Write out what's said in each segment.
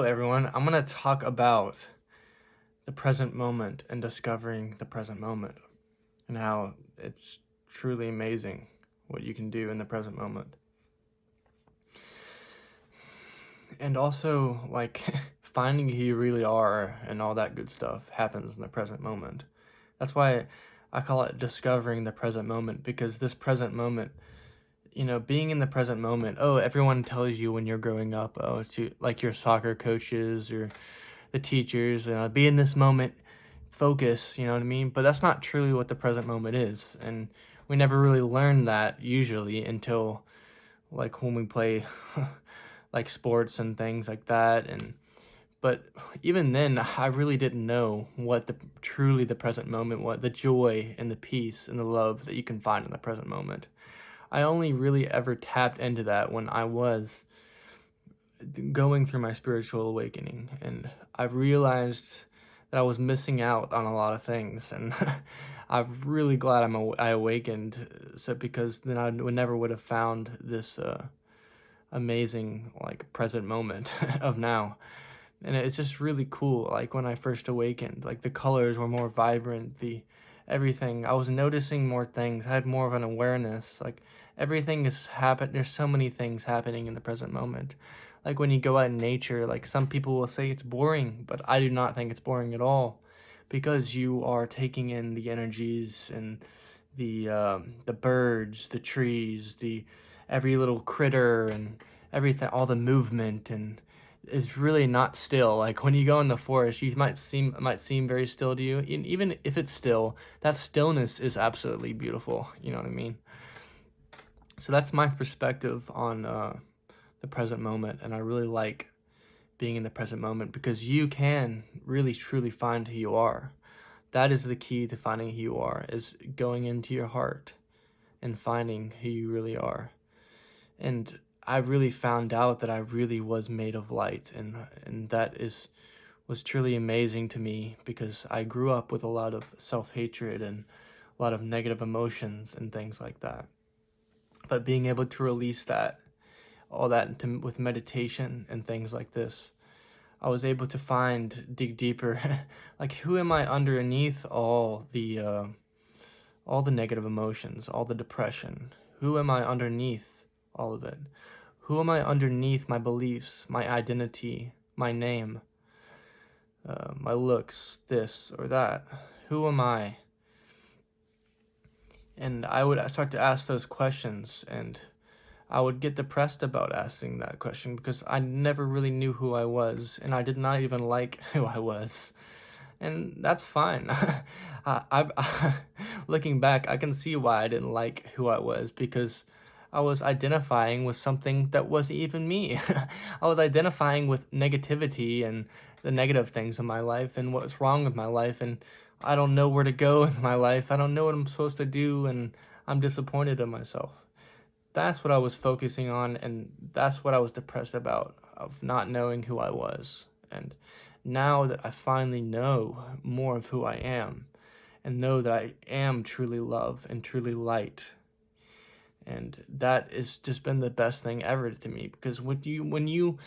Hello everyone, I'm going to talk about the present moment and discovering the present moment and how it's truly amazing what you can do in the present moment. And also, like, finding who you really are and all that good stuff happens in the present moment. That's why I call it discovering the present moment, because this present moment, being in the present moment, everyone tells you when you're growing up, to like your soccer coaches or the teachers, be in this moment, focus, you know what I mean? But that's not truly what the present moment is. And we never really learn that usually until like when we play like sports and things like that. But even then, I really didn't know what truly the present moment was, the joy and the peace and the love that you can find in the present moment. I only really ever tapped into that when I was going through my spiritual awakening, and I realized that I was missing out on a lot of things, and I'm really glad I awakened, so because then I would have found this amazing like present moment of now. And it's just really cool. Like when I first awakened, like the colors were more vibrant, the everything, I was noticing more things. I had more of an awareness. Like everything is there's so many things happening in the present moment. Like when you go out in nature, like some people will say it's boring, but I do not think it's boring at all, because you are taking in the energies and the birds, the trees, the every little critter and everything, all the movement, and is really not still. Like when you go in the forest, you might seem very still to you. And even if it's still, that stillness is absolutely beautiful. You know what I mean? So that's my perspective on the present moment, and I really like being in the present moment because you can really truly find who you are. That is the key to finding who you are, is going into your heart and finding who you really are. And I really found out that I really was made of light, and that was truly amazing to me, because I grew up with a lot of self-hatred and a lot of negative emotions and things like that. But being able to release all that with meditation and things like this, I was able to dig deeper, like who am I underneath all the negative emotions, all the depression? Who am I underneath all of it? Who am I underneath my beliefs, my identity, my name, my looks, this or that? Who am I? And I would start to ask those questions, and I would get depressed about asking that question because I never really knew who I was, and I did not even like who I was. And that's fine. Looking back, I can see why I didn't like who I was, because I was identifying with something that wasn't even me. I was identifying with negativity and the negative things in my life and what's wrong with my life, and I don't know where to go in my life. I don't know what I'm supposed to do, and I'm disappointed in myself. That's what I was focusing on, and that's what I was depressed about, of not knowing who I was. And now that I finally know more of who I am, and know that I am truly love and truly light, and that has just been the best thing ever to me, because when you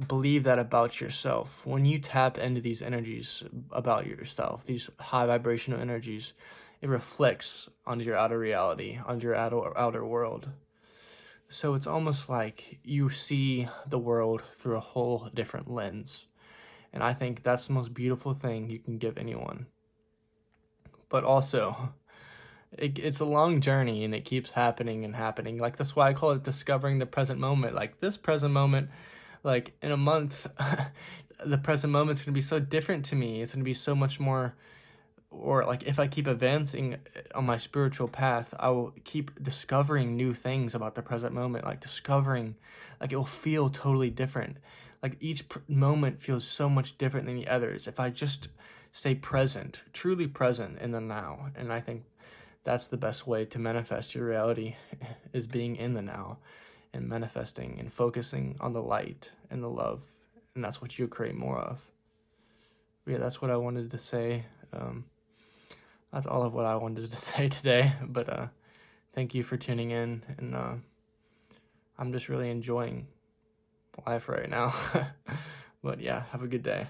believe that about yourself, when you tap into these energies about yourself, these high vibrational energies, it reflects onto your outer reality, onto your outer world. So it's almost like you see the world through a whole different lens. And I think that's the most beautiful thing you can give anyone. But also, it's a long journey, and it keeps happening and happening. Like, that's why I call it discovering the present moment. Like, this present moment, like, in a month, the present moment's going to be so different to me. It's going to be so much more, or like if I keep advancing on my spiritual path, I will keep discovering new things about the present moment, like like it will feel totally different. Like each moment feels so much different than the others if I just stay present, truly present in the now. And I think that's the best way to manifest your reality, is being in the now and manifesting and focusing on the light and the love. And that's what you create more of. But yeah, that's what I wanted to say. That's all of what I wanted to say today. But thank you for tuning in, and I'm just really enjoying life right now. But yeah, have a good day.